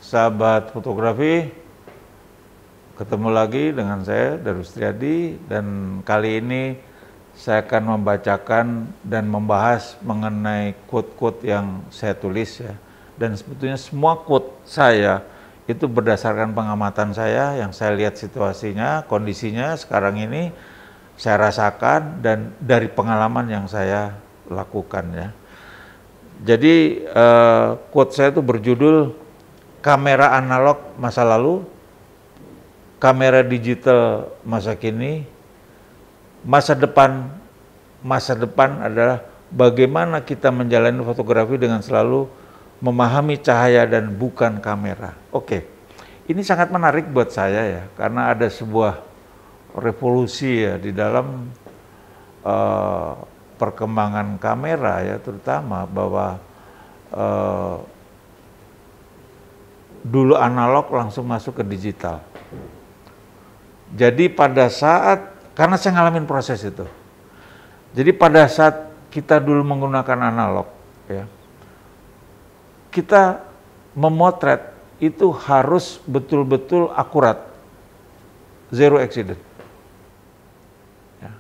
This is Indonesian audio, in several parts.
Sahabat fotografi, ketemu lagi dengan saya Darustriadi, dan kali ini saya akan membacakan dan membahas mengenai quote-quote yang saya tulis ya. Dan sebetulnya semua quote saya itu berdasarkan pengamatan saya, yang saya lihat situasinya, kondisinya sekarang ini saya rasakan dan dari pengalaman yang saya lakukan ya. Jadi quote saya itu berjudul kamera analog masa lalu, kamera digital masa kini, masa depan adalah bagaimana kita menjalani fotografi dengan selalu memahami cahaya dan bukan kamera. Oke, ini sangat menarik buat saya ya, karena ada sebuah revolusi ya di dalam perkembangan kamera ya, terutama bahwa dulu analog langsung masuk ke digital. Jadi pada saat, karena saya ngalamin proses itu. Jadi pada saat kita dulu menggunakan analog, ya, kita memotret itu harus betul-betul akurat, zero accident. Ya.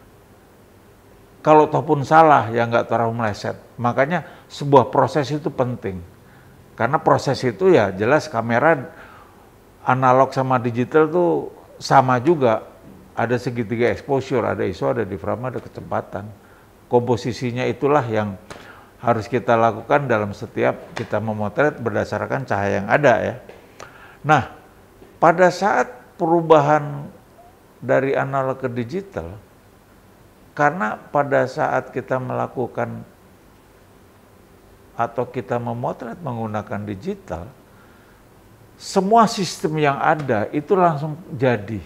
Kalau ataupun salah, ya nggak terlalu meleset. Makanya sebuah proses itu penting. Karena proses itu ya jelas kamera analog sama digital tuh sama juga. Ada segitiga exposure, ada ISO, ada diafragma, ada kecepatan. Komposisinya itulah yang harus kita lakukan dalam setiap kita memotret berdasarkan cahaya yang ada ya. Nah, pada saat perubahan dari analog ke digital, karena pada saat kita melakukan atau kita memotret menggunakan digital, semua sistem yang ada itu langsung jadi.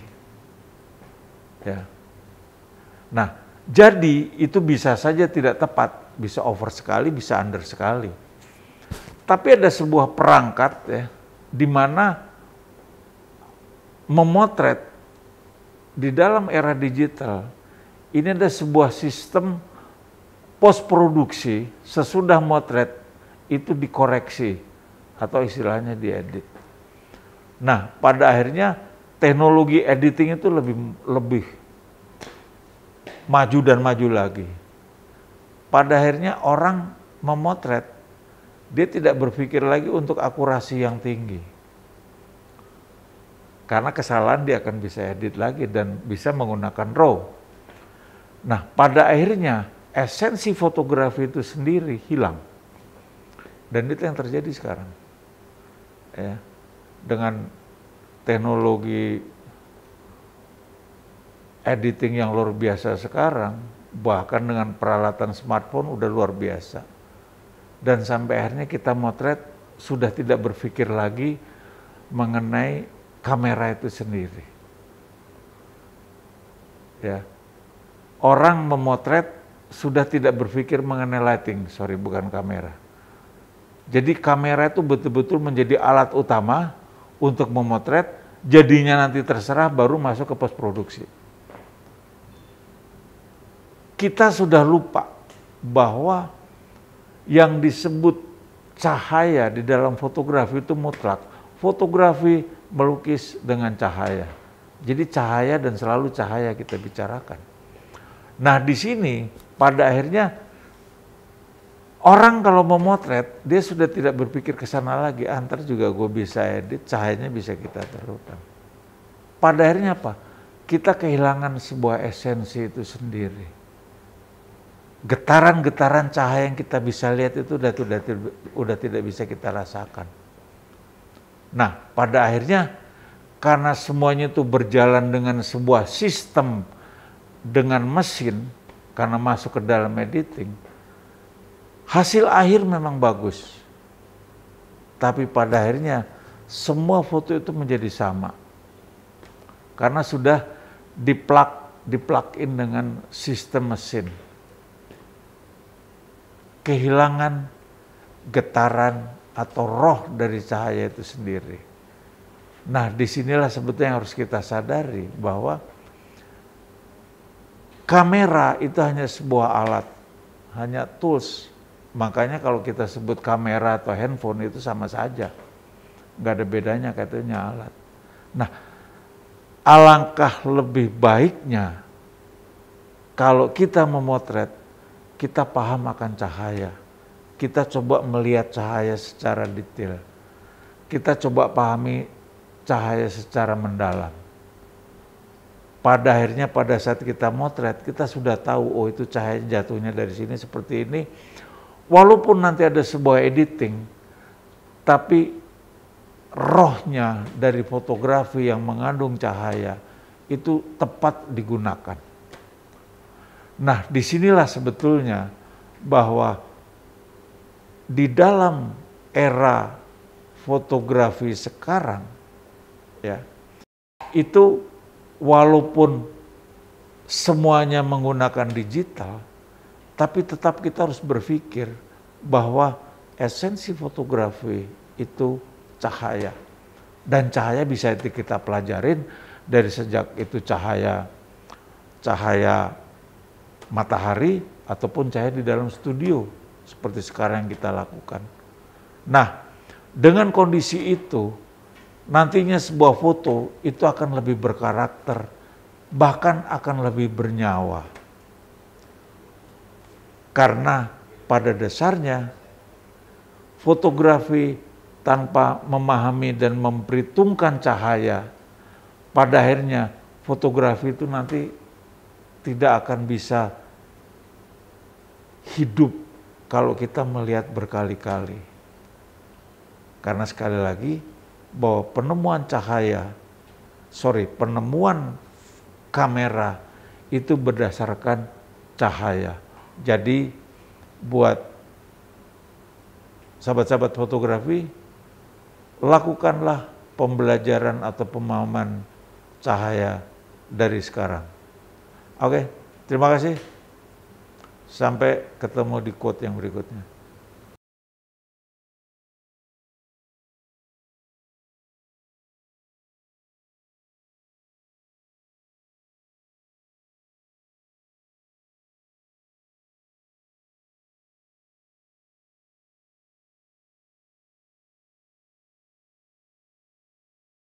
Ya. Nah, jadi itu bisa saja tidak tepat, bisa over sekali, bisa under sekali. Tapi ada sebuah perangkat ya, di mana memotret di dalam era digital, ini ada sebuah sistem post produksi sesudah motret itu dikoreksi atau istilahnya diedit. Nah, pada akhirnya teknologi editing itu lebih maju dan maju lagi. Pada akhirnya orang memotret, dia tidak berpikir lagi untuk akurasi yang tinggi. Karena kesalahan dia akan bisa edit lagi dan bisa menggunakan RAW. Nah, pada akhirnya esensi fotografi itu sendiri hilang. Dan itu yang terjadi sekarang. Ya. Dengan teknologi editing yang luar biasa sekarang, bahkan dengan peralatan smartphone udah luar biasa. Dan sampai akhirnya kita motret sudah tidak berpikir lagi mengenai kamera itu sendiri. Ya. Orang memotret sudah tidak berpikir mengenai lighting, bukan kamera. Jadi kamera itu betul-betul menjadi alat utama untuk memotret, jadinya nanti terserah baru masuk ke post produksi. Kita sudah lupa bahwa yang disebut cahaya di dalam fotografi itu mutlak. Fotografi melukis dengan cahaya. Jadi cahaya dan selalu cahaya kita bicarakan. Nah, di sini pada akhirnya orang kalau memotret, dia sudah tidak berpikir ke sana lagi. Antar juga gue bisa edit, cahayanya bisa kita taruhkan. Pada akhirnya apa? Kita kehilangan sebuah esensi itu sendiri. Getaran-getaran cahaya yang kita bisa lihat itu udah tidak bisa kita rasakan. Nah, pada akhirnya karena semuanya itu berjalan dengan sebuah sistem dengan mesin, karena masuk ke dalam editing, hasil akhir memang bagus, tapi pada akhirnya semua foto itu menjadi sama karena sudah di-plug in dengan sistem mesin. Kehilangan getaran atau roh dari cahaya itu sendiri. Nah, disinilah sebetulnya yang harus kita sadari bahwa kamera itu hanya sebuah alat, hanya tools Makanya kalau kita sebut kamera atau handphone itu sama saja. Nggak ada bedanya katanya alat. Nah, alangkah lebih baiknya kalau kita memotret, kita paham akan cahaya. Kita coba melihat cahaya secara detail. Kita coba pahami cahaya secara mendalam. Pada akhirnya pada saat kita motret, kita sudah tahu, oh itu cahaya jatuhnya dari sini seperti ini. Walaupun nanti ada sebuah editing, tapi rohnya dari fotografi yang mengandung cahaya itu tepat digunakan. Nah, disinilah sebetulnya bahwa di dalam era fotografi sekarang, ya, itu walaupun semuanya menggunakan digital, tapi tetap kita harus berpikir bahwa esensi fotografi itu cahaya. Dan cahaya bisa kita pelajarin dari sejak itu cahaya matahari ataupun cahaya di dalam studio seperti sekarang yang kita lakukan. Nah, dengan kondisi itu nantinya sebuah foto itu akan lebih berkarakter, bahkan akan lebih bernyawa. Karena pada dasarnya fotografi tanpa memahami dan memperhitungkan cahaya, pada akhirnya fotografi itu nanti tidak akan bisa hidup kalau kita melihat berkali-kali. Karena sekali lagi, bahwa penemuan kamera itu berdasarkan cahaya. Jadi buat sahabat-sahabat fotografi, lakukanlah pembelajaran atau pemahaman cahaya dari sekarang. Oke, terima kasih. Sampai ketemu di quote yang berikutnya.